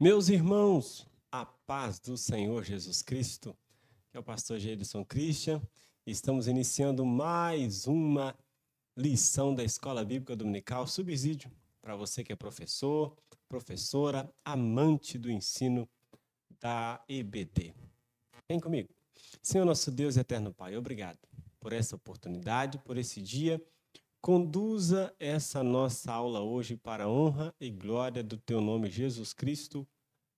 Meus irmãos, a paz do Senhor Jesus Cristo, que é o pastor Geilson Christian, estamos iniciando mais uma lição da Escola Bíblica Dominical, subsídio para você que é professor, professora, amante do ensino da EBD. Vem comigo. Senhor nosso Deus e eterno Pai, obrigado por essa oportunidade, por esse dia. Conduza essa nossa aula hoje para a honra e glória do teu nome, Jesus Cristo.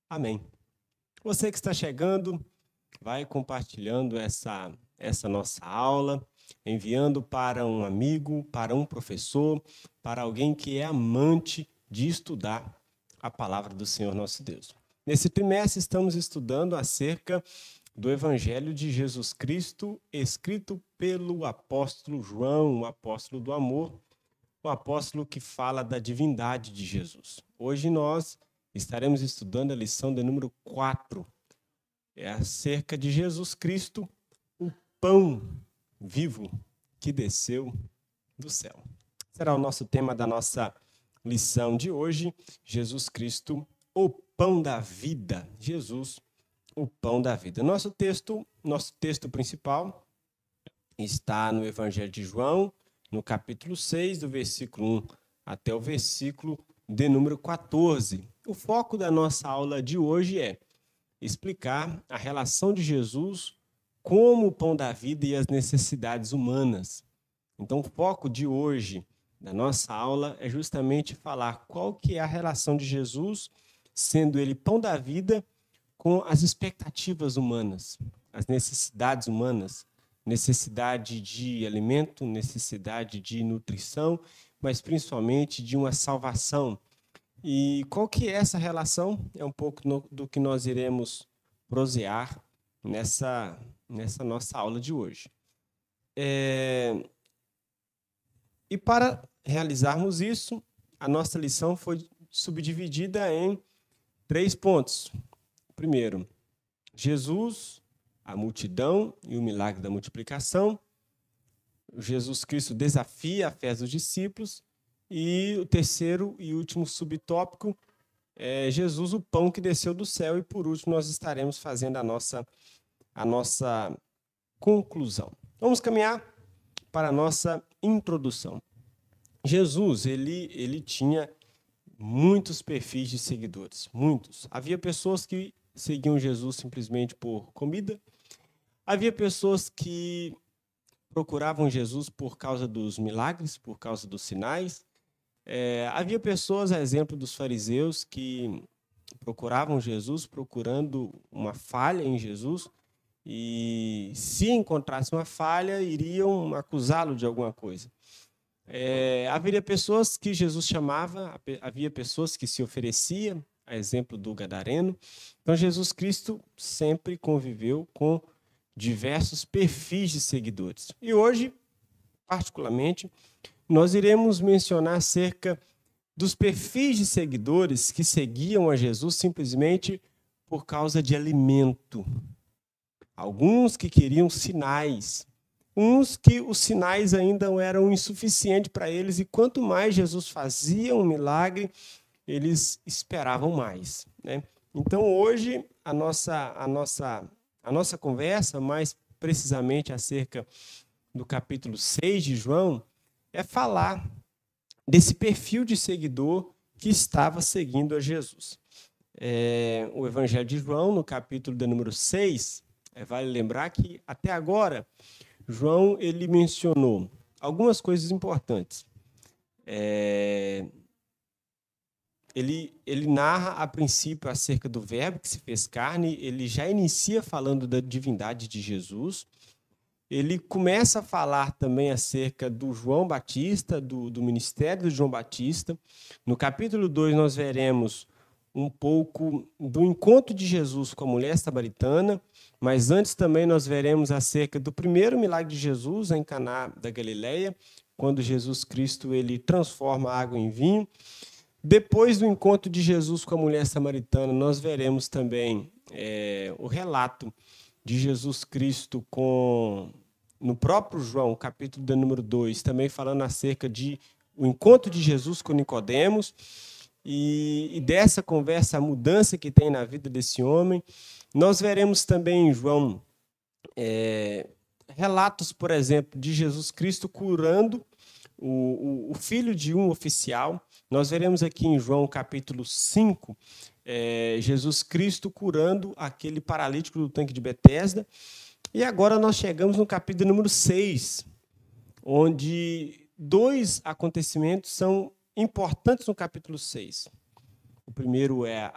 Amém. Você que está chegando, vai compartilhando essa nossa aula, enviando para um amigo, para um professor, para alguém que é amante de estudar a palavra do Senhor nosso Deus. Nesse trimestre estamos estudando acerca do Evangelho de Jesus Cristo, escrito pelo apóstolo João, o apóstolo do amor, o apóstolo que fala da divindade de Jesus. Hoje nós estaremos estudando a lição de número 4. É acerca de Jesus Cristo, o pão vivo que desceu do céu. Será o nosso tema da nossa lição de hoje, Jesus Cristo, o pão da vida. Jesus, o pão da vida. Nosso texto principal está no Evangelho de João, no capítulo 6, do versículo 1 até o versículo de número 14. O foco da nossa aula de hoje é explicar a relação de Jesus como o pão da vida e as necessidades humanas. Então, o foco de hoje da nossa aula é justamente falar qual que é a relação de Jesus, sendo ele pão da vida, com as expectativas humanas, as necessidades humanas, necessidade de alimento, necessidade de nutrição, mas principalmente de uma salvação. E qual que é essa relação? É um pouco do que nós iremos prosear nessa nossa aula de hoje. E para realizarmos isso, a nossa lição foi subdividida em 3 pontos. Primeiro, Jesus, a multidão e o milagre da multiplicação. Jesus Cristo desafia a fé dos discípulos. E o terceiro e último subtópico é Jesus, o pão que desceu do céu. E por último, nós estaremos fazendo a nossa conclusão. Vamos caminhar para a nossa introdução. Jesus, ele tinha muitos perfis de seguidores, muitos. Havia pessoas que seguiam Jesus simplesmente por comida. Havia pessoas que procuravam Jesus por causa dos milagres, por causa dos sinais. Havia pessoas, a exemplo dos fariseus, que procuravam Jesus procurando uma falha em Jesus e, se encontrassem uma falha, iriam acusá-lo de alguma coisa. Havia pessoas que Jesus chamava, havia pessoas que se ofereciam, a exemplo do gadareno. Então, Jesus Cristo sempre conviveu com diversos perfis de seguidores. E hoje, particularmente, nós iremos mencionar acerca dos perfis de seguidores que seguiam a Jesus simplesmente por causa de alimento. Alguns que queriam sinais, uns que os sinais ainda eram insuficientes para eles, e quanto mais Jesus fazia um milagre, eles esperavam mais, né? Então, hoje, a nossa conversa, mais precisamente acerca do capítulo 6 de João, é falar desse perfil de seguidor que estava seguindo a Jesus. O Evangelho de João, no capítulo de número 6, vale lembrar que até agora, João ele mencionou algumas coisas importantes. Ele narra a princípio acerca do verbo que se fez carne, ele já inicia falando da divindade de Jesus. Ele começa a falar também acerca do João Batista, do ministério do João Batista. No capítulo 2 nós veremos um pouco do encontro de Jesus com a mulher samaritana, mas antes também nós veremos acerca do primeiro milagre de Jesus em Caná da Galileia, quando Jesus Cristo ele transforma a água em vinho. Depois do encontro de Jesus com a mulher samaritana, nós veremos também o relato de Jesus Cristo no próprio João, capítulo de número 2, também falando acerca de o encontro de Jesus com Nicodemos. e dessa conversa, a mudança que tem na vida desse homem. Nós veremos também em João relatos, por exemplo, de Jesus Cristo curando o filho de um oficial. Nós veremos aqui em João capítulo 5, Jesus Cristo curando aquele paralítico do tanque de Betesda. E agora nós chegamos no capítulo número 6, onde dois acontecimentos são importantes no capítulo 6. O primeiro é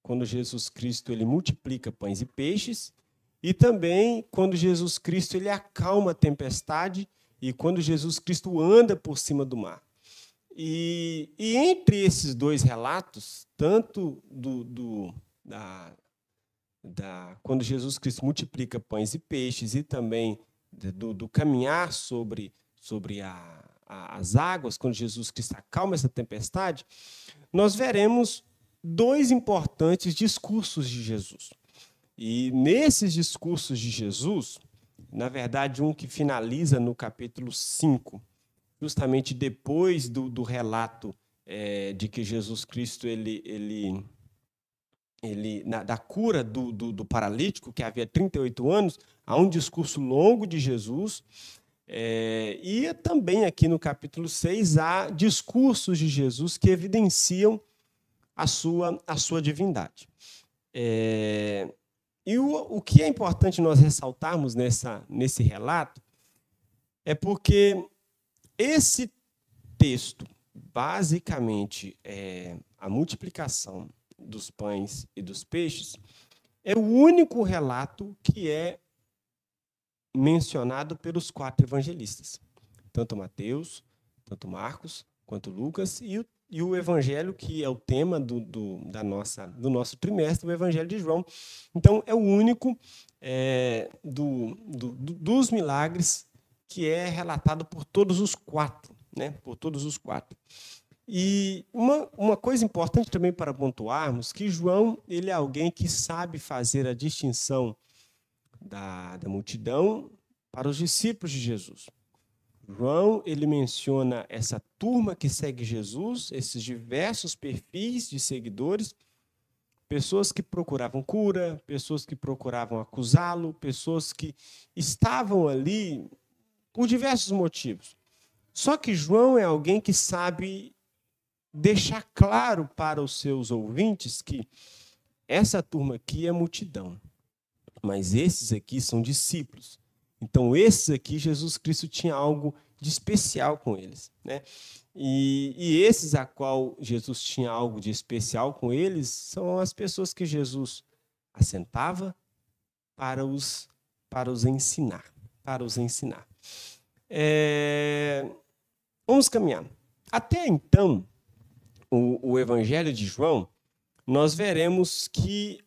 quando Jesus Cristo ele multiplica pães e peixes, e também quando Jesus Cristo ele acalma a tempestade e quando Jesus Cristo anda por cima do mar. E entre esses dois relatos, tanto quando Jesus Cristo multiplica pães e peixes e também do caminhar sobre as águas, quando Jesus Cristo acalma essa tempestade, nós veremos dois importantes discursos de Jesus. E nesses discursos de Jesus, na verdade, um que finaliza no capítulo 5, justamente depois do relato de que Jesus Cristo da cura do paralítico, que havia 38 anos, há um discurso longo de Jesus, e também aqui no capítulo 6 há discursos de Jesus que evidenciam a sua divindade. E o que é importante nós ressaltarmos nesse relato é porque esse texto, basicamente, a multiplicação dos pães e dos peixes, é o único relato que é mencionado pelos 4 evangelistas, tanto Mateus, tanto Marcos, quanto Lucas, e o evangelho que é o tema do nosso trimestre, o evangelho de João. Então, é o único dos milagres que é relatado por todos os 4, né? Por todos os 4. E uma coisa importante também para pontuarmos, que João ele é alguém que sabe fazer a distinção da multidão para os discípulos de Jesus. João ele menciona essa turma que segue Jesus, esses diversos perfis de seguidores, pessoas que procuravam cura, pessoas que procuravam acusá-lo, pessoas que estavam ali por diversos motivos. Só que João é alguém que sabe deixar claro para os seus ouvintes que essa turma aqui é multidão, mas esses aqui são discípulos. Então, esses aqui, Jesus Cristo tinha algo de especial com eles, né? E esses a qual Jesus tinha algo de especial com eles são as pessoas que Jesus assentava para os ensinar, Vamos caminhar. Até então, o Evangelho de João, nós veremos que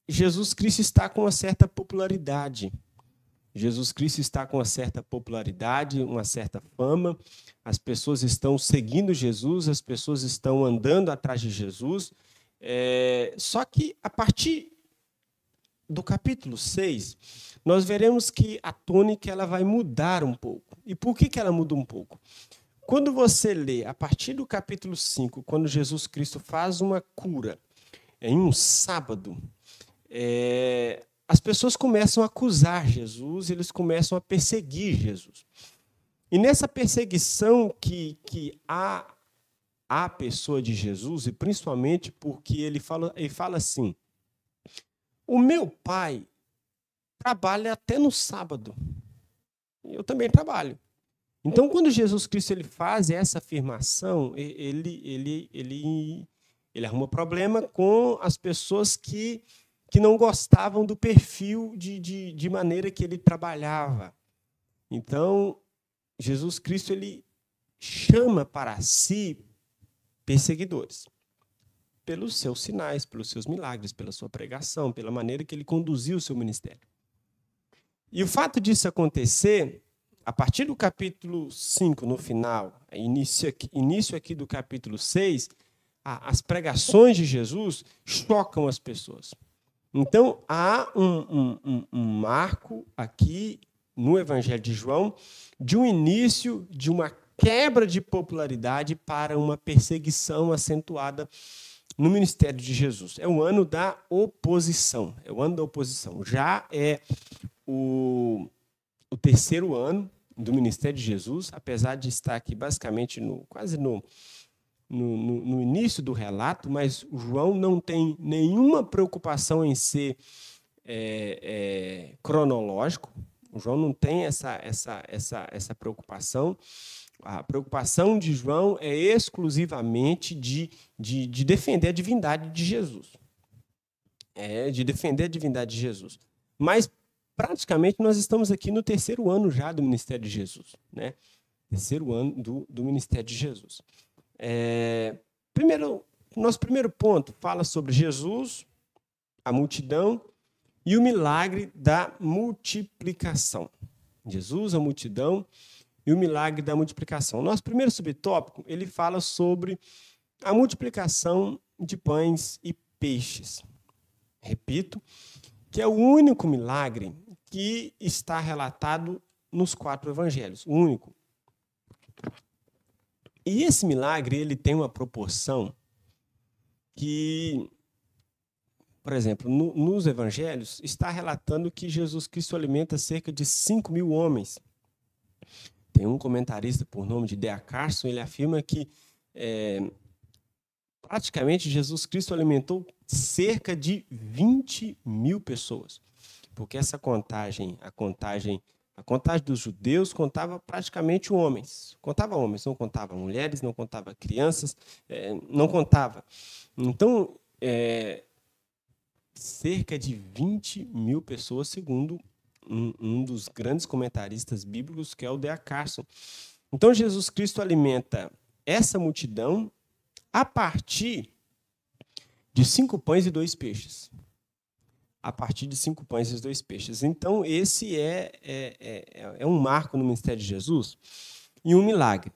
Jesus Cristo está com uma certa popularidade. Jesus Cristo está com uma certa popularidade, uma certa fama. As pessoas estão seguindo Jesus, as pessoas estão andando atrás de Jesus. Só que, a partir do capítulo 6, nós veremos que a tônica ela vai mudar um pouco. E por que ela muda um pouco? Quando você lê, a partir do capítulo 5, quando Jesus Cristo faz uma cura em um sábado, as pessoas começam a acusar Jesus, eles começam a perseguir Jesus. E nessa perseguição que há à pessoa de Jesus, e principalmente porque ele fala assim, o meu pai trabalha até no sábado, eu também trabalho. Então, quando Jesus Cristo ele faz essa afirmação, ele arruma problema com as pessoas que não gostavam do perfil de maneira que ele trabalhava. Então, Jesus Cristo ele chama para si perseguidores, pelos seus sinais, pelos seus milagres, pela sua pregação, pela maneira que ele conduziu o seu ministério. E o fato disso acontecer, a partir do capítulo 5, no final, início aqui do capítulo 6, as pregações de Jesus chocam as pessoas. Então, há um marco aqui no Evangelho de João de um início de uma quebra de popularidade para uma perseguição acentuada no ministério de Jesus. É o ano da oposição. É o ano da oposição. Já é o terceiro ano do ministério de Jesus, apesar de estar aqui basicamente quase no início do relato, mas o João não tem nenhuma preocupação em ser cronológico. O João não tem essa preocupação. A preocupação de João é exclusivamente de defender a divindade de Jesus. De defender a divindade de Jesus. Mas, praticamente, nós estamos aqui no terceiro ano já do ministério de Jesus. Né? Terceiro ano do ministério de Jesus. Nosso primeiro ponto fala sobre Jesus, a multidão e o milagre da multiplicação. Jesus, a multidão e o milagre da multiplicação. Nosso primeiro subtópico, ele fala sobre a multiplicação de pães e peixes. Repito, que é o único milagre que está relatado nos 4 evangelhos. O único. E esse milagre, ele tem uma proporção que, por exemplo, nos evangelhos, está relatando que Jesus Cristo alimenta cerca de 5.000 homens. Tem um comentarista por nome de D.A. Carson, ele afirma que praticamente Jesus Cristo alimentou cerca de 20.000 pessoas. Porque essa contagem, a contagem dos judeus contava praticamente homens. Contava homens, não contava mulheres, não contava crianças, não contava. Então, cerca de 20.000 pessoas, segundo um dos grandes comentaristas bíblicos, que é o D.A. Carson. Então, Jesus Cristo alimenta essa multidão a partir de 5 pães e 2 peixes. A partir de 5 pães e 2 peixes. Então, esse é um marco no ministério de Jesus e um milagre.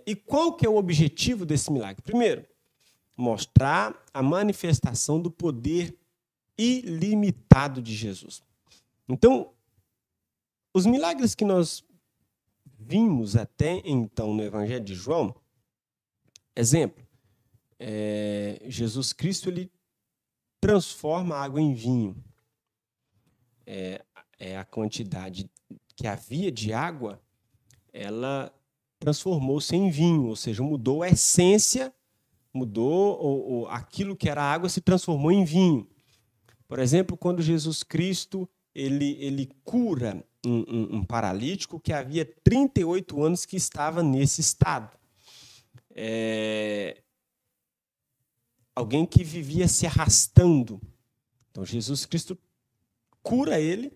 E qual que é o objetivo desse milagre? Primeiro, mostrar a manifestação do poder ilimitado de Jesus. Então, os milagres que nós vimos até então no Evangelho de João, exemplo, Jesus Cristo ele transforma a água em vinho. A quantidade que havia de água, ela transformou-se em vinho, ou seja, mudou a essência, mudou aquilo que era água se transformou em vinho. Por exemplo, quando Jesus Cristo ele cura um paralítico que havia 38 anos que estava nesse estado. Alguém que vivia se arrastando. Então, Jesus Cristo cura ele.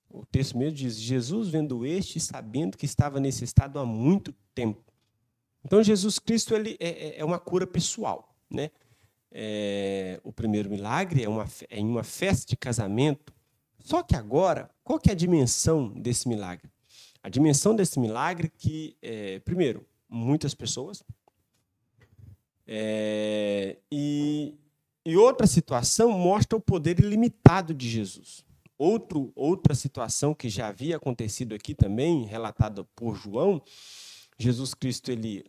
O texto mesmo diz, Jesus vendo este, sabendo que estava nesse estado há muito tempo. Então, Jesus Cristo ele é uma cura pessoal. Né? O primeiro milagre é em uma festa de casamento. Só que agora, qual que é a dimensão desse milagre? A dimensão desse milagre é que, primeiro, muitas pessoas. E outra situação mostra o poder ilimitado de Jesus. Outra situação que já havia acontecido aqui também, relatada por João, Jesus Cristo ele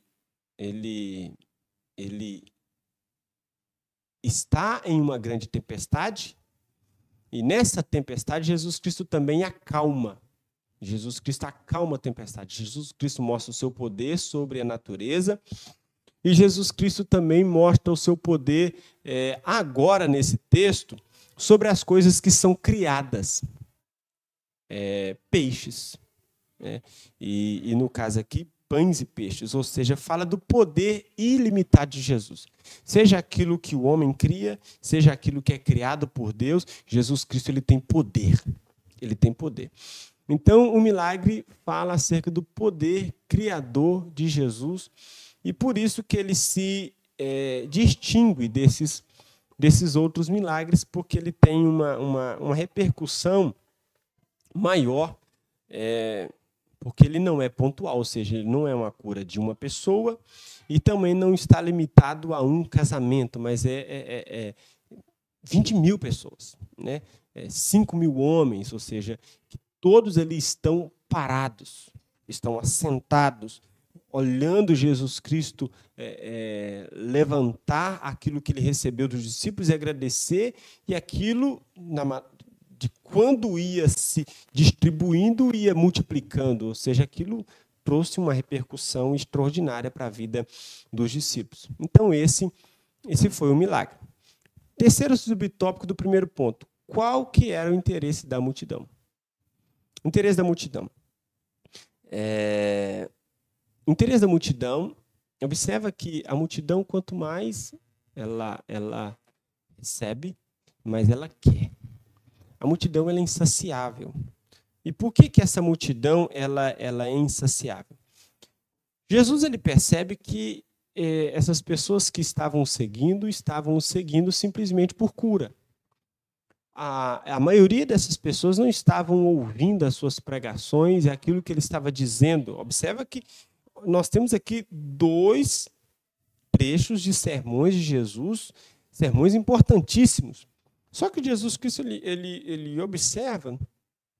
está em uma grande tempestade, e nessa tempestade Jesus Cristo também acalma. Jesus Cristo acalma a tempestade. Jesus Cristo mostra o seu poder sobre a natureza, e Jesus Cristo também mostra o seu poder, agora nesse texto, sobre as coisas que são criadas. Peixes. E no caso aqui, pães e peixes. Ou seja, fala do poder ilimitado de Jesus. Seja aquilo que o homem cria, seja aquilo que é criado por Deus, Jesus Cristo ele tem poder. Ele tem poder. Então, o milagre fala acerca do poder criador de Jesus, e por isso que ele se distingue desses outros milagres, porque ele tem uma repercussão maior, porque ele não é pontual, ou seja, ele não é uma cura de uma pessoa e também não está limitado a um casamento, mas 20.000 pessoas, né? 5.000 homens, ou seja, que todos ali estão parados, estão assentados, olhando Jesus Cristo levantar aquilo que ele recebeu dos discípulos e agradecer, e aquilo, de quando ia se distribuindo, ia multiplicando, ou seja, aquilo trouxe uma repercussão extraordinária para a vida dos discípulos. Então, esse foi o milagre. Terceiro subtópico do primeiro ponto. Qual que era o interesse da multidão? O interesse da multidão. O interesse da multidão, observa que a multidão, quanto mais ela recebe, mais ela quer. A multidão ela é insaciável. E por que essa multidão ela é insaciável? Jesus ele percebe que essas pessoas que estavam seguindo simplesmente por cura. A maioria dessas pessoas não estavam ouvindo as suas pregações e aquilo que ele estava dizendo. Observa que nós temos aqui 2 trechos de sermões de Jesus, sermões importantíssimos. Só que Jesus Cristo ele observa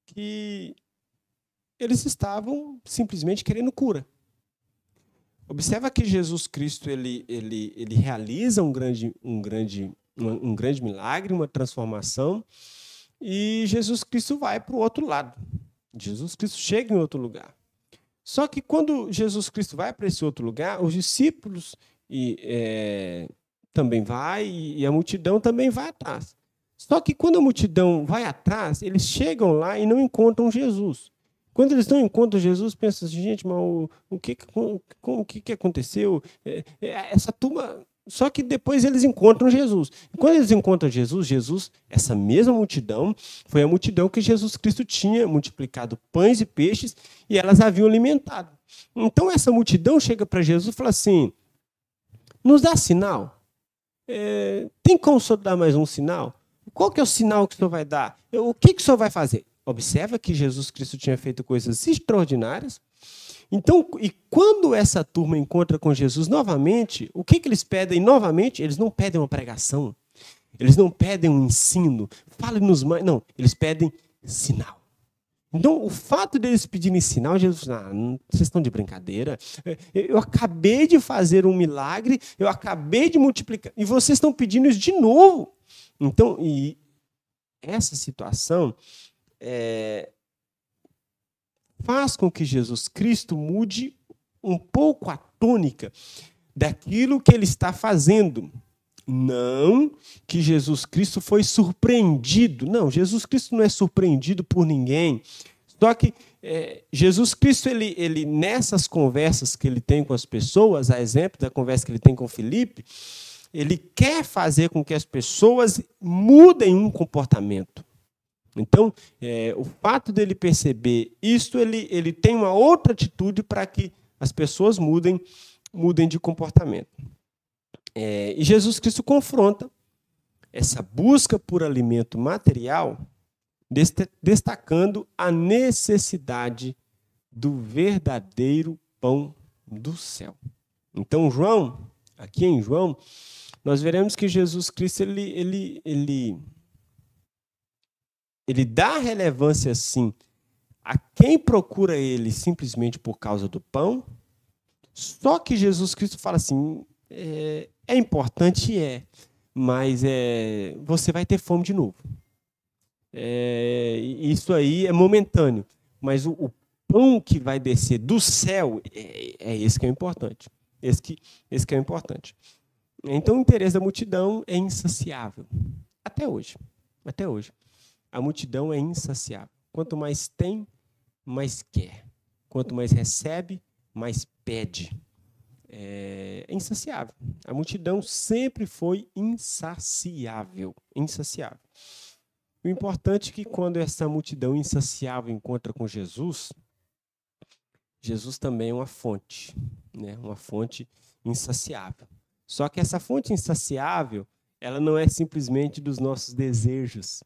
que eles estavam simplesmente querendo cura. Observa que Jesus Cristo ele realiza um grande milagre, uma transformação, e Jesus Cristo vai para o outro lado. Jesus Cristo chega em outro lugar. Só que quando Jesus Cristo vai para esse outro lugar, os discípulos também vai e a multidão também vai atrás. Só que quando a multidão vai atrás, eles chegam lá e não encontram Jesus. Quando eles não encontram Jesus, pensam assim, gente, mas o que aconteceu? Essa turma... Só que depois eles encontram Jesus. E quando eles encontram Jesus, essa mesma multidão, foi a multidão que Jesus Cristo tinha multiplicado pães e peixes e elas haviam alimentado. Então essa multidão chega para Jesus e fala assim, nos dá sinal? Tem como o senhor dar mais um sinal? Qual que é o sinal que o senhor vai dar? O que o senhor vai fazer? Observa que Jesus Cristo tinha feito coisas extraordinárias. Então, e quando essa turma encontra com Jesus novamente, o que eles pedem novamente? Eles não pedem uma pregação, eles não pedem um ensino, fale-nos mais. Não, eles pedem sinal. Então, o fato deles pedirem sinal, Jesus, vocês estão de brincadeira? Eu acabei de fazer um milagre, eu acabei de multiplicar, e vocês estão pedindo isso de novo. Então, e essa situação faz com que Jesus Cristo mude um pouco a tônica daquilo que ele está fazendo. Não que Jesus Cristo foi surpreendido. Não, Jesus Cristo não é surpreendido por ninguém. Só que Jesus Cristo, ele nessas conversas que ele tem com as pessoas, a exemplo da conversa que ele tem com Filipe, ele quer fazer com que as pessoas mudem um comportamento. Então, o fato dele perceber isto, ele tem uma outra atitude para que as pessoas mudem de comportamento. E Jesus Cristo confronta essa busca por alimento material, destacando a necessidade do verdadeiro pão do céu. Então, aqui em João, nós veremos que Jesus Cristo ele dá relevância, sim, a quem procura ele simplesmente por causa do pão. Só que Jesus Cristo fala assim, é importante, mas você vai ter fome de novo. Isso aí é momentâneo, mas o pão que vai descer do céu é esse que é o importante. Esse que é o importante. Então, o interesse da multidão é insaciável. Até hoje. A multidão é insaciável. Quanto mais tem, mais quer. Quanto mais recebe, mais pede. É insaciável. A multidão sempre foi insaciável. O importante é que quando essa multidão insaciável encontra com Jesus, Jesus também é uma fonte, né? Uma fonte insaciável. Só que essa fonte insaciável, ela não é simplesmente dos nossos desejos.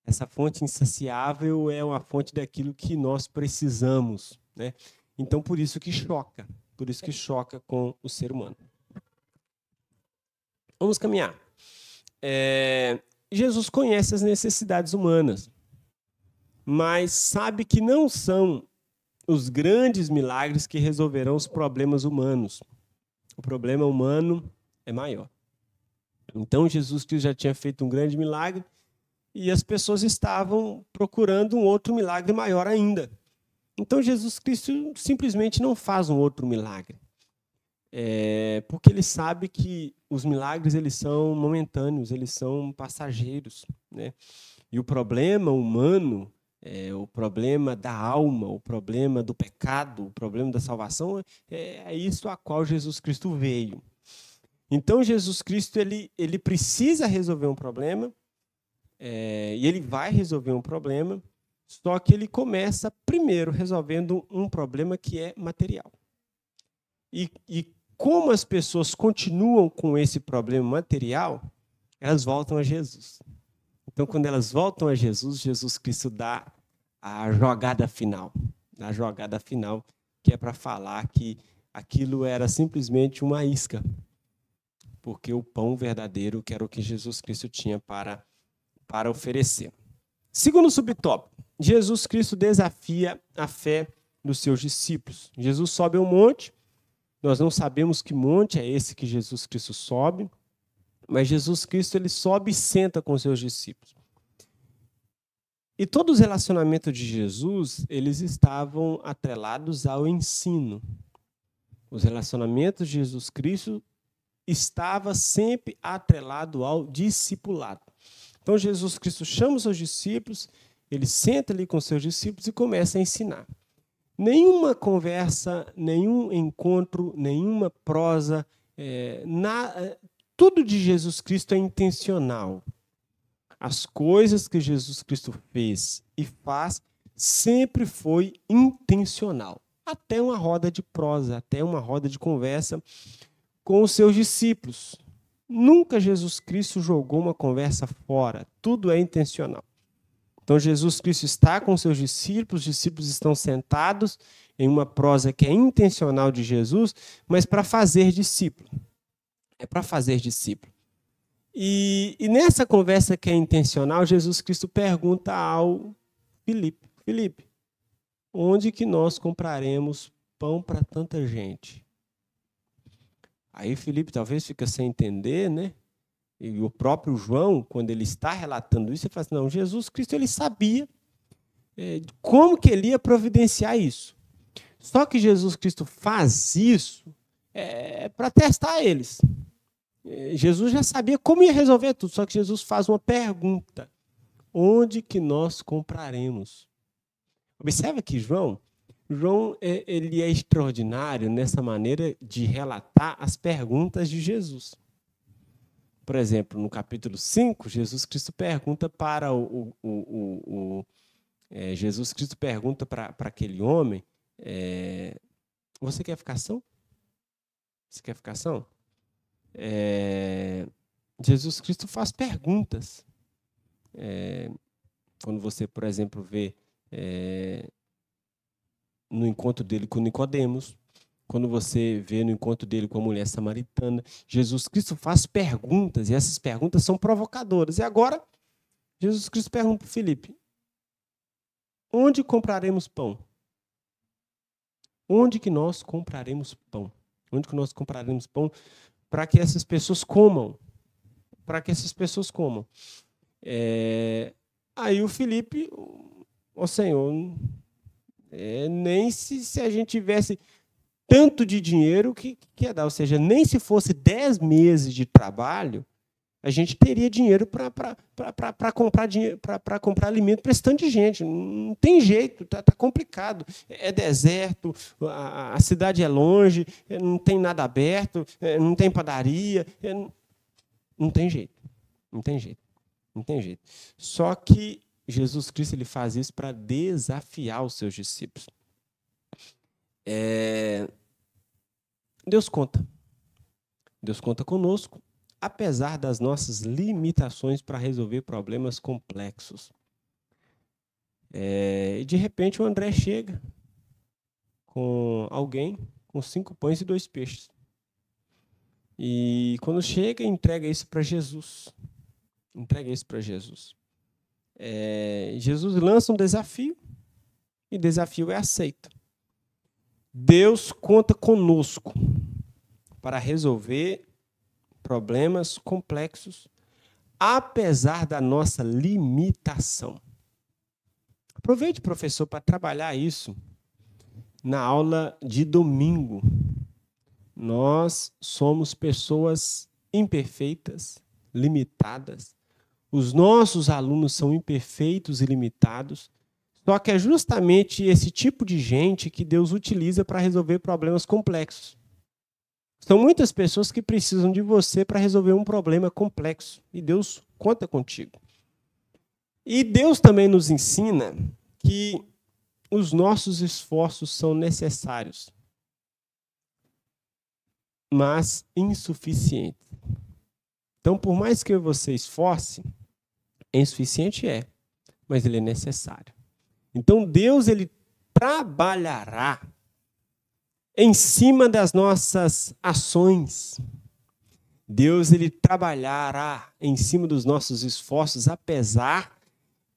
Essa fonte insaciável é uma fonte daquilo que nós precisamos, né? Então, por isso que choca com o ser humano. Vamos caminhar. Jesus conhece as necessidades humanas, mas sabe que não são os grandes milagres que resolverão os problemas humanos. O problema humano é maior. Então, Jesus Cristo já tinha feito um grande milagre e as pessoas estavam procurando um outro milagre maior ainda. Então, Jesus Cristo simplesmente não faz um outro milagre. Porque ele sabe que os milagres eles são momentâneos, eles são passageiros, né? E o problema humano, o problema da alma, o problema do pecado, o problema da salvação, é isso a qual Jesus Cristo veio. Então, Jesus Cristo ele precisa resolver um problema, e ele vai resolver um problema, só que ele começa primeiro resolvendo um problema que é material. E como as pessoas continuam com esse problema material, elas voltam a Jesus. Então, quando elas voltam a Jesus, Jesus Cristo dá a jogada final. A jogada final, que é para falar que aquilo era simplesmente uma isca. Porque o pão verdadeiro, que era o que Jesus Cristo tinha para oferecer. Segundo subtópico, Jesus Cristo desafia a fé dos seus discípulos. Jesus sobe ao monte. Nós não sabemos que monte é esse que Jesus Cristo sobe, mas Jesus Cristo ele sobe e senta com os seus discípulos. E todos os relacionamentos de Jesus, eles estavam atrelados ao ensino. Os relacionamentos de Jesus Cristo estavam sempre atrelados ao discipulado. Então Jesus Cristo chama os seus discípulos, ele senta ali com os seus discípulos e começa a ensinar. Nenhuma conversa, nenhum encontro, nenhuma prosa, tudo de Jesus Cristo é intencional. As coisas que Jesus Cristo fez e faz sempre foi intencional. Até uma roda de prosa, até uma roda de conversa com os seus discípulos. Nunca Jesus Cristo jogou uma conversa fora, tudo é intencional. Então, Jesus Cristo está com seus discípulos, os discípulos estão sentados em uma prosa que é intencional de Jesus, mas para fazer discípulo. É para fazer discípulo. E nessa conversa que é intencional, Jesus Cristo pergunta ao Filipe: Filipe, onde que nós compraremos pão para tanta gente? Aí Filipe talvez fica sem entender, né? E o próprio João, quando ele está relatando isso, ele fala assim, não, Jesus Cristo ele sabia como que ele ia providenciar isso. Só que Jesus Cristo faz isso para testar eles. Jesus já sabia como ia resolver tudo, só que Jesus faz uma pergunta. Onde que nós compraremos? Observa que João ele é extraordinário nessa maneira de relatar as perguntas de Jesus. Por exemplo, no capítulo 5, Jesus Cristo pergunta para Jesus Cristo pergunta para aquele homem, você quer ficação? Você quer ficação? Jesus Cristo faz perguntas. Quando você, por exemplo, vê no encontro dele com Nicodemos, quando você vê no encontro dele com a mulher samaritana, Jesus Cristo faz perguntas, e essas perguntas são provocadoras. E agora, Jesus Cristo pergunta para Filipe, onde compraremos pão? Onde que nós compraremos pão? Onde que nós compraremos pão para que essas pessoas comam? Para que essas pessoas comam. Aí o Filipe, Senhor, nem se a gente tivesse tanto de dinheiro que ia dar. Ou seja, nem se fosse 10 meses de trabalho, a gente teria dinheiro para comprar alimento para esse tanto de gente. Não tem jeito, está complicado. É deserto, a cidade é longe, não tem nada aberto, não tem padaria. Não tem jeito. Não tem jeito. Não tem jeito. Só que Jesus Cristo ele faz isso para desafiar os seus discípulos. Deus conta. Deus conta conosco, apesar das nossas limitações para resolver problemas complexos. E de repente o André chega com alguém com 5 pães e 2 peixes. E quando chega, entrega isso para Jesus. Entrega isso para Jesus. Jesus lança um desafio e o desafio é aceito. Deus conta conosco para resolver problemas complexos, apesar da nossa limitação. Aproveite, professor, para trabalhar isso na aula de domingo. Nós somos pessoas imperfeitas, limitadas. Os nossos alunos são imperfeitos e limitados. Só que é justamente esse tipo de gente que Deus utiliza para resolver problemas complexos. São muitas pessoas que precisam de você para resolver um problema complexo. E Deus conta contigo. E Deus também nos ensina que os nossos esforços são necessários, mas insuficientes. Então, por mais que você esforce, insuficiente é, mas ele é necessário. Então, Deus ele trabalhará em cima das nossas ações. Deus ele trabalhará em cima dos nossos esforços, apesar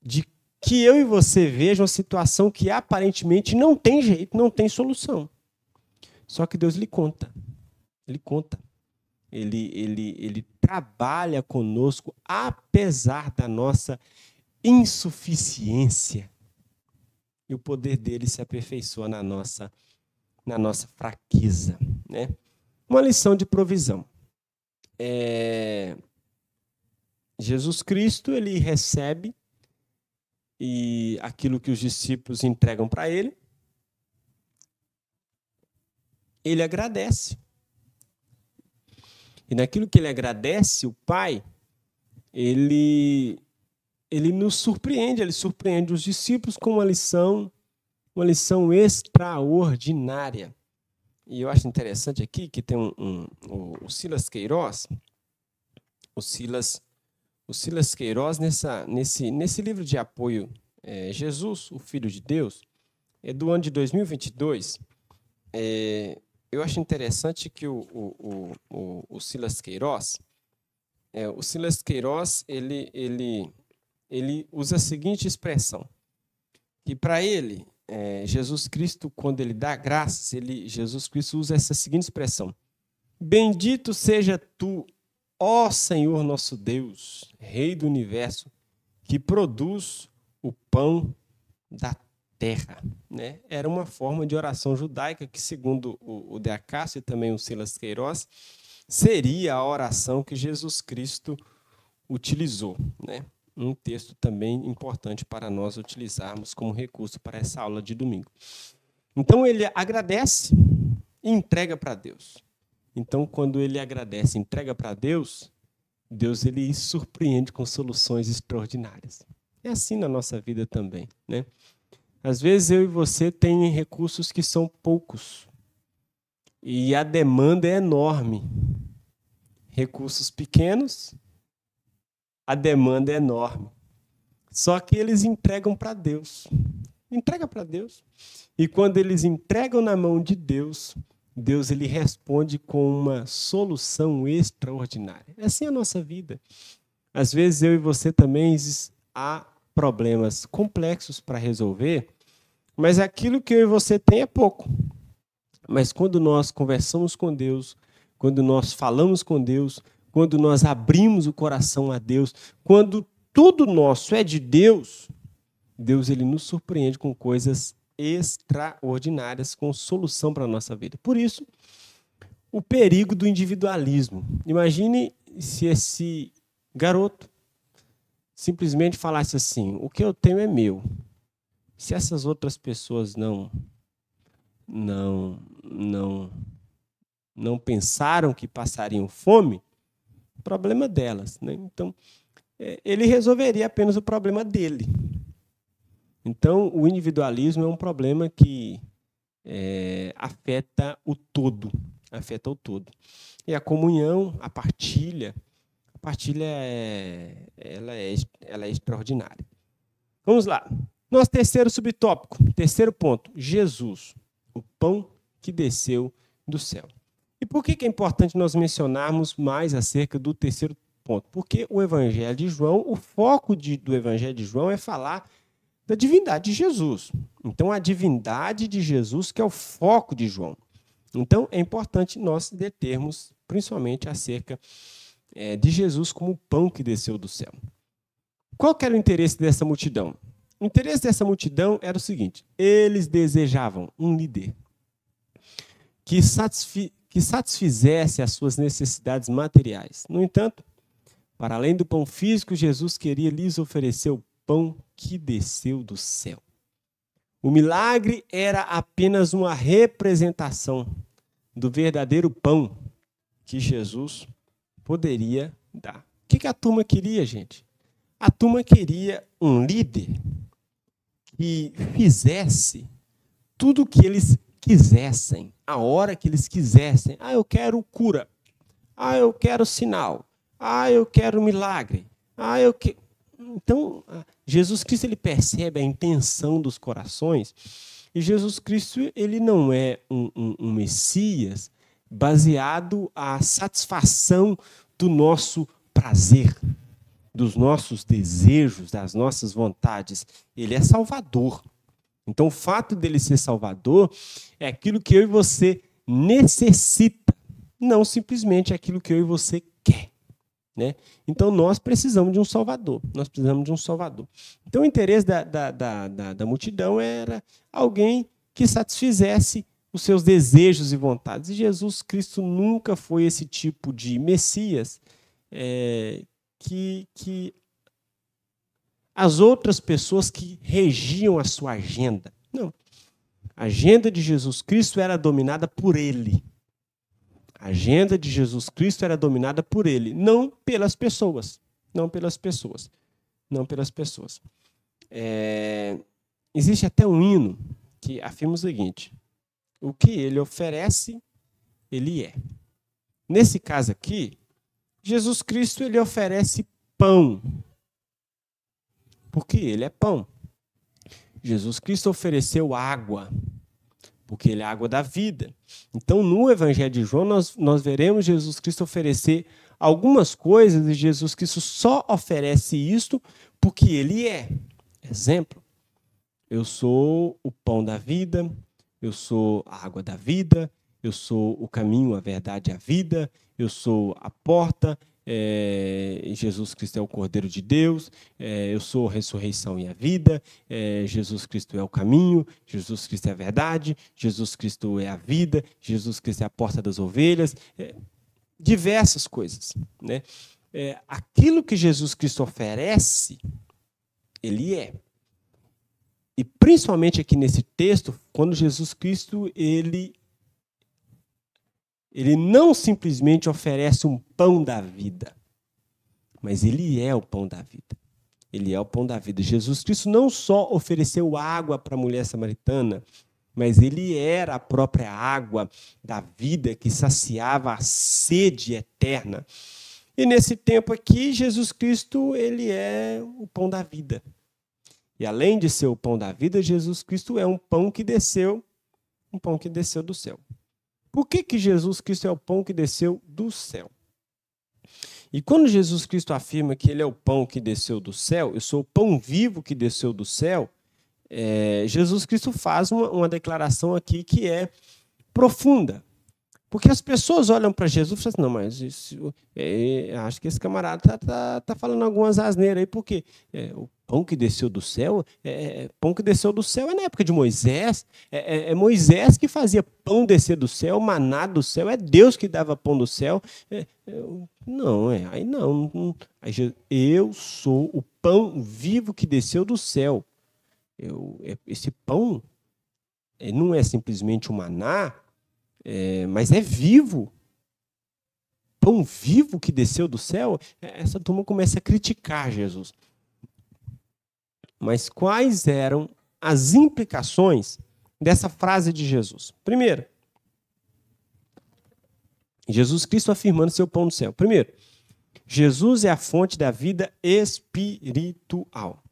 de que eu e você vejam uma situação que aparentemente não tem jeito, não tem solução. Só que Deus lhe conta. Ele conta. Ele trabalha conosco apesar da nossa insuficiência. E o poder dele se aperfeiçoa na nossa fraqueza, né? Uma lição de provisão. Jesus Cristo, ele recebe e aquilo que os discípulos entregam para ele, ele agradece. E naquilo que ele agradece, o Pai, ele nos surpreende, ele surpreende os discípulos com uma lição extraordinária. E eu acho interessante aqui que tem o Silas Queiroz, o Silas Queiroz nesse livro de apoio, Jesus, o Filho de Deus, é do ano de 2022. Eu acho interessante que o Silas Queiroz, ele usa a seguinte expressão, que para ele, Jesus Cristo, quando ele dá graças, Jesus Cristo usa essa seguinte expressão: bendito seja tu, ó Senhor nosso Deus, Rei do Universo, que produz o pão da terra. Né? Era uma forma de oração judaica que, segundo o De Acácio e também o Silas Queiroz, seria a oração que Jesus Cristo utilizou. Né? Um texto também importante para nós utilizarmos como recurso para essa aula de domingo. Então, ele agradece e entrega para Deus. Então, quando ele agradece e entrega para Deus, Deus ele surpreende com soluções extraordinárias. É assim na nossa vida também, né? Às vezes eu e você tem recursos que são poucos e a demanda é enorme. Recursos pequenos, a demanda é enorme. Só que eles entregam para Deus. Entrega para Deus. E quando eles entregam na mão de Deus, Deus ele responde com uma solução extraordinária. É assim a nossa vida. Às vezes eu e você também há problemas complexos para resolver, mas aquilo que eu e você tem é pouco. Mas quando nós conversamos com Deus, quando nós falamos com Deus, quando nós abrimos o coração a Deus, quando tudo nosso é de Deus, Deus ele nos surpreende com coisas extraordinárias, com solução para a nossa vida. Por isso, o perigo do individualismo. Imagine se esse garoto simplesmente falasse assim: o que eu tenho é meu. Se essas outras pessoas não pensaram que passariam fome, problema delas, né? Então, ele resolveria apenas o problema dele. Então, o individualismo é um problema que afeta o todo. E a comunhão, a partilha ela é extraordinária. Vamos lá. Nosso terceiro subtópico, terceiro ponto, Jesus, o pão que desceu do céu. E por que é importante nós mencionarmos mais acerca do terceiro ponto? Porque o Evangelho de João, o foco do Evangelho de João é falar Da divindade de Jesus. Então, a divindade de Jesus que é o foco de João. Então, é importante nós determos, principalmente, acerca de Jesus como o pão que desceu do céu. Qual que era o interesse dessa multidão? O interesse dessa multidão era o seguinte: eles desejavam um líder que satisfizesse as suas necessidades materiais. No entanto, para além do pão físico, Jesus queria lhes oferecer o pão que desceu do céu. O milagre era apenas uma representação do verdadeiro pão que Jesus poderia dar. O que a turma queria, gente? A turma queria um líder que fizesse tudo o que eles quisessem, a hora que eles quisessem. Ah, eu quero cura. Ah, eu quero sinal. Ah, eu quero milagre. Ah, eu quero... Então, Jesus Cristo ele percebe a intenção dos corações, e Jesus Cristo ele não é um Messias baseado à satisfação do nosso prazer, dos nossos desejos, das nossas vontades. Ele é Salvador. Então, o fato dele ser Salvador é aquilo que eu e você necessita, não simplesmente aquilo que eu e você quer. Né? Então, nós precisamos de um Salvador. Nós precisamos de um Salvador. Então, o interesse da multidão era alguém que satisfizesse os seus desejos e vontades. E Jesus Cristo nunca foi esse tipo de Messias que as outras pessoas que regiam a sua agenda. Não. A agenda de Jesus Cristo era dominada por ele. A agenda de Jesus Cristo era dominada por ele, não pelas pessoas. Não pelas pessoas. Não pelas pessoas. Existe até um hino que afirma o seguinte: o que ele oferece, ele é. Nesse caso aqui, Jesus Cristo ele oferece pão, porque ele é pão. Jesus Cristo ofereceu água, porque ele é a água da vida. Então, no Evangelho de João, nós veremos Jesus Cristo oferecer algumas coisas, e Jesus Cristo só oferece isto porque ele é. Exemplo, eu sou o pão da vida, eu sou a água da vida, eu sou o caminho, a verdade e a vida, eu sou a porta, Jesus Cristo é o Cordeiro de Deus, eu sou a ressurreição e a vida, Jesus Cristo é o caminho, Jesus Cristo é a verdade, Jesus Cristo é a vida, Jesus Cristo é a porta das ovelhas, diversas coisas. Né? Aquilo que Jesus Cristo oferece, ele é. E principalmente aqui nesse texto, quando Jesus Cristo ele não simplesmente oferece um pão da vida, mas ele é o pão da vida. Ele é o pão da vida. Jesus Cristo não só ofereceu água para a mulher samaritana, mas ele era a própria água da vida que saciava a sede eterna. E nesse tempo aqui, Jesus Cristo ele é o pão da vida. E além de ser o pão da vida, Jesus Cristo é um pão que desceu do céu. Por que Jesus Cristo é o pão que desceu do céu? E quando Jesus Cristo afirma que ele é o pão que desceu do céu, eu sou o pão vivo que desceu do céu, Jesus Cristo faz uma declaração aqui que é profunda. Porque as pessoas olham para Jesus e falam assim, não, mas acho que esse camarada tá falando algumas asneiras aí, porque o pão que desceu do céu, pão que desceu do céu é na época de Moisés, é Moisés que fazia pão descer do céu, maná do céu, é Deus que dava pão do céu. Aí não. Eu sou o pão vivo que desceu do céu. Esse pão não é simplesmente um maná, mas é vivo. Pão vivo que desceu do céu. Essa turma começa a criticar Jesus. Mas quais eram as implicações dessa frase de Jesus? Primeiro, Jesus Cristo afirmando ser o pão do céu. Primeiro, Jesus é a fonte da vida espiritual.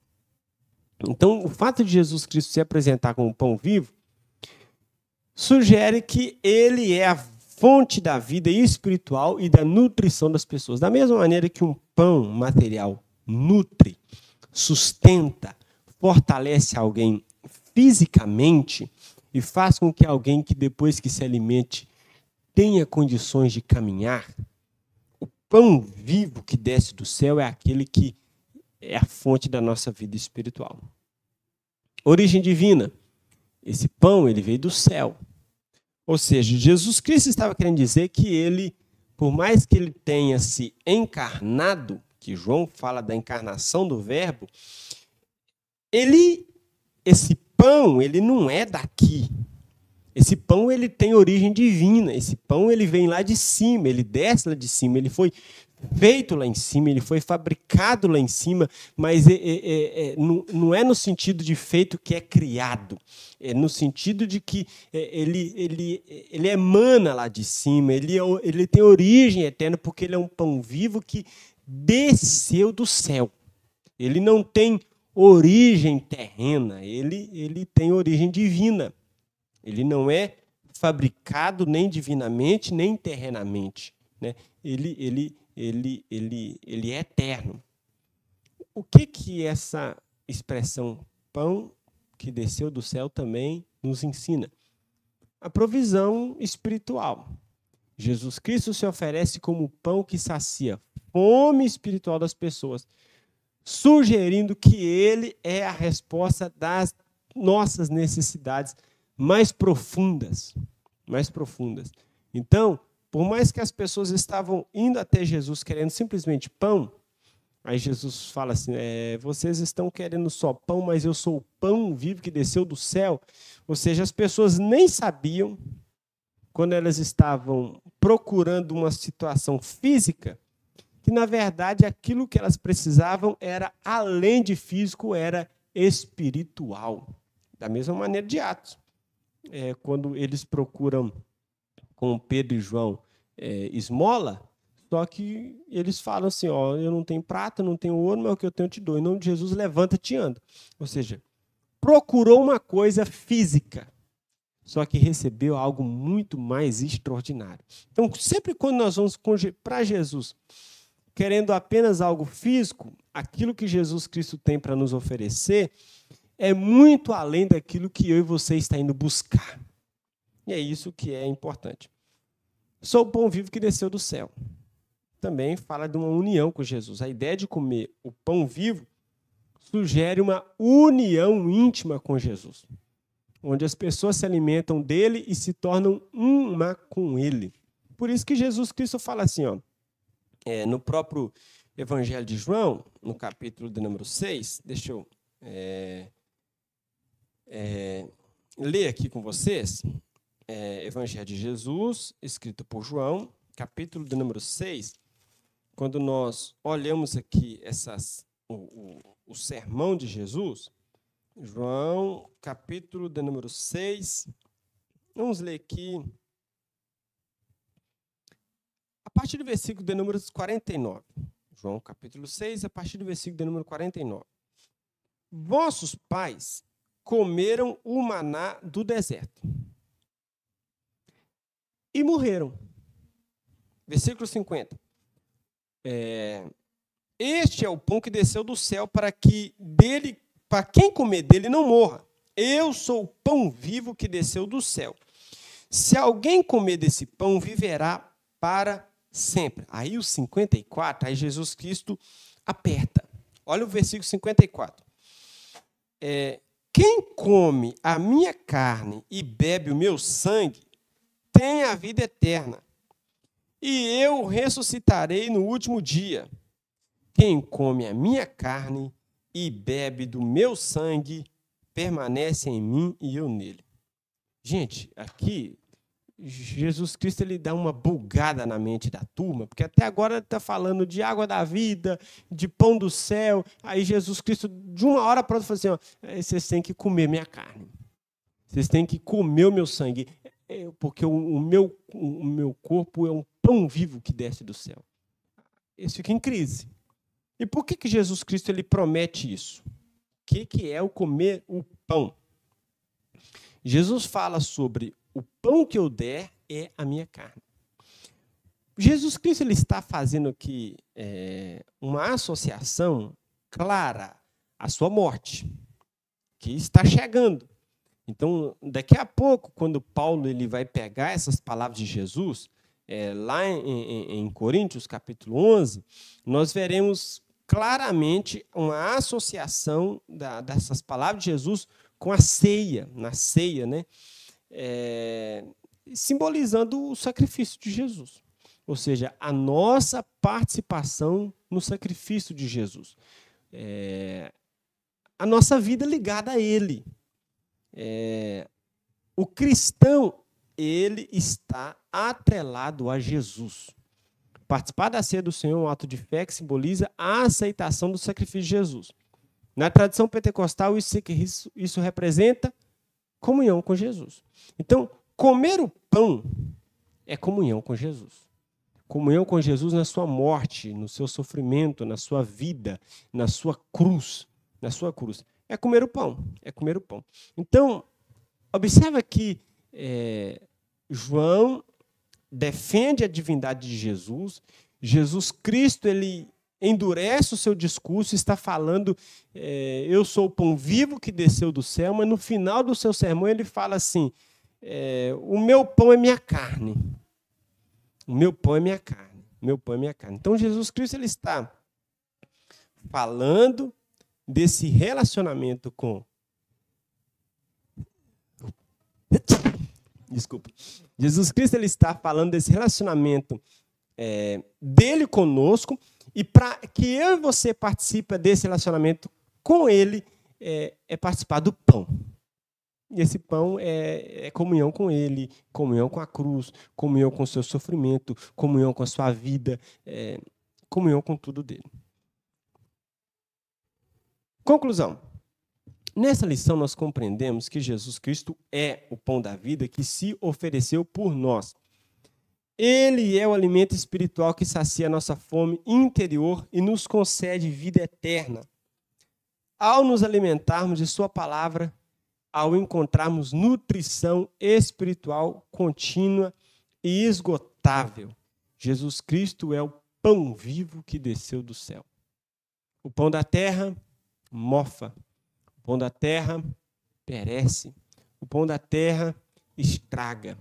Então, o fato de Jesus Cristo se apresentar como pão vivo sugere que ele é a fonte da vida espiritual e da nutrição das pessoas. Da mesma maneira que um pão material nutre, sustenta, fortalece alguém fisicamente e faz com que alguém que depois que se alimente tenha condições de caminhar, o pão vivo que desce do céu é aquele que é a fonte da nossa vida espiritual. Origem divina. Esse pão, ele veio do céu. Ou seja, Jesus Cristo estava querendo dizer que ele, por mais que ele tenha se encarnado, que João fala da encarnação do Verbo, esse pão, ele não é daqui. Esse pão, ele tem origem divina. Esse pão, ele vem lá de cima, ele desce lá de cima, ele foi feito lá em cima, ele foi fabricado lá em cima, mas não é no sentido de feito que é criado, é no sentido de que ele emana lá de cima, ele tem origem eterna, porque ele é um pão vivo que desceu do céu. Ele não tem origem terrena, ele tem origem divina. Ele não é fabricado nem divinamente, nem terrenamente, né? Ele é eterno. O que essa expressão pão que desceu do céu também nos ensina? A provisão espiritual. Jesus Cristo se oferece como pão que sacia a fome espiritual das pessoas, sugerindo que ele é a resposta das nossas necessidades mais profundas. Então, por mais que as pessoas estavam indo até Jesus querendo simplesmente pão, aí Jesus fala assim, vocês estão querendo só pão, mas eu sou o pão vivo que desceu do céu. Ou seja, as pessoas nem sabiam, quando elas estavam procurando uma situação física, que na verdade aquilo que elas precisavam era, além de físico, era espiritual. Da mesma maneira de Atos. Quando eles procuram com Pedro e João esmola, só que eles falam assim, eu não tenho prata, não tenho ouro, mas o que eu tenho eu te dou. Em nome de Jesus, levanta-te e anda. Ou seja, procurou uma coisa física, só que recebeu algo muito mais extraordinário. Então, sempre quando nós vamos para Jesus, querendo apenas algo físico, aquilo que Jesus Cristo tem para nos oferecer é muito além daquilo que eu e você está indo buscar. E é isso que é importante. Sou o pão vivo que desceu do céu. Também fala de uma união com Jesus. A ideia de comer o pão vivo sugere uma união íntima com Jesus, onde as pessoas se alimentam dele e se tornam uma com ele. Por isso que Jesus Cristo fala assim, no próprio Evangelho de João, no capítulo de número 6, deixa eu ler aqui com vocês, Evangelho de Jesus, escrito por João, capítulo de número 6, quando nós olhamos aqui o sermão de Jesus, João, capítulo de número 6, vamos ler aqui, a partir do versículo de número 49. João, capítulo 6, a partir do versículo de número 49. Vossos pais comeram o maná do deserto e morreram. Versículo 50. Este é o pão que desceu do céu para quem comer dele não morra. Eu sou o pão vivo que desceu do céu. Se alguém comer desse pão, viverá para sempre. Aí o 54, aí Jesus Cristo aperta. Olha o versículo 54. Quem come a minha carne e bebe o meu sangue, tem a vida eterna. E eu ressuscitarei no último dia. Quem come a minha carne e bebe do meu sangue, permanece em mim e eu nele. Gente, aqui, Jesus Cristo ele dá uma bugada na mente da turma, porque até agora está falando de água da vida, de pão do céu. Aí Jesus Cristo, de uma hora para outra, falou assim, vocês têm que comer minha carne. Vocês têm que comer o meu sangue, porque o meu corpo é um pão vivo que desce do céu. Eles ficam em crise. E por que Jesus Cristo ele promete isso? O que é o comer o pão? Jesus fala sobre o pão que eu der é a minha carne. Jesus Cristo ele está fazendo aqui uma associação clara à sua morte. que está chegando. Então, daqui a pouco, quando Paulo ele vai pegar essas palavras de Jesus, lá em Coríntios, capítulo 11, nós veremos claramente uma associação dessas palavras de Jesus com a ceia, na ceia, né? Simbolizando o sacrifício de Jesus. Ou seja, a nossa participação no sacrifício de Jesus. A nossa vida ligada a Ele. O cristão, ele está atrelado a Jesus. Participar da ceia do Senhor é um ato de fé que simboliza a aceitação do sacrifício de Jesus. Na tradição pentecostal, isso representa comunhão com Jesus. Então, comer o pão é comunhão com Jesus. Comunhão com Jesus na sua morte, no seu sofrimento, na sua vida, na sua cruz. Na sua cruz. É comer o pão. É comer o pão. Então, observa que João defende a divindade de Jesus. Jesus Cristo, ele endurece o seu discurso, está falando, eu sou o pão vivo que desceu do céu, mas no final do seu sermão ele fala assim, o meu pão é minha carne. O meu pão é minha carne. O meu pão é minha carne. Então, Jesus Cristo ele está falando desse relacionamento com... Desculpa. Jesus Cristo ele está falando desse relacionamento dele conosco, e para que eu e você participe desse relacionamento com ele, é participar do pão. E esse pão é comunhão com ele, comunhão com a cruz, comunhão com o seu sofrimento, comunhão com a sua vida, comunhão com tudo dele. Conclusão. Nessa lição nós compreendemos que Jesus Cristo é o pão da vida que se ofereceu por nós. Ele é o alimento espiritual que sacia a nossa fome interior e nos concede vida eterna. Ao nos alimentarmos de sua palavra, ao encontrarmos nutrição espiritual contínua e esgotável, Jesus Cristo é o pão vivo que desceu do céu. O pão da terra mofa, o pão da terra perece, o pão da terra estraga.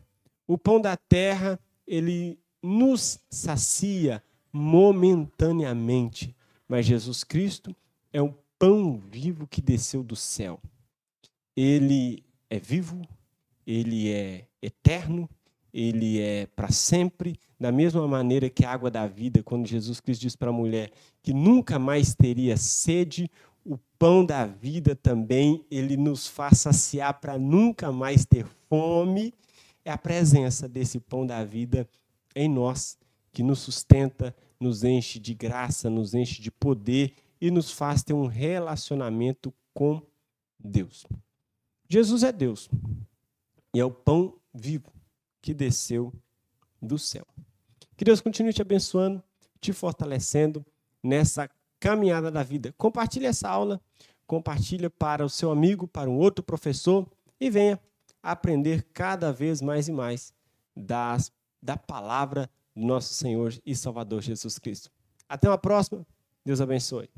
O pão da terra, ele nos sacia momentaneamente, mas Jesus Cristo é um pão vivo que desceu do céu. Ele é vivo, ele é eterno, ele é para sempre, da mesma maneira que a água da vida, quando Jesus Cristo diz para a mulher que nunca mais teria sede, o pão da vida também, ele nos faz saciar para nunca mais ter fome. É a presença desse pão da vida em nós, que nos sustenta, nos enche de graça, nos enche de poder e nos faz ter um relacionamento com Deus. Jesus é Deus e é o pão vivo que desceu do céu. Que Deus continue te abençoando, te fortalecendo nessa caminhada da vida. Compartilhe essa aula, compartilhe para o seu amigo, para um outro professor e venha aprender cada vez mais e mais da palavra do nosso Senhor e Salvador Jesus Cristo. Até uma próxima. Deus abençoe.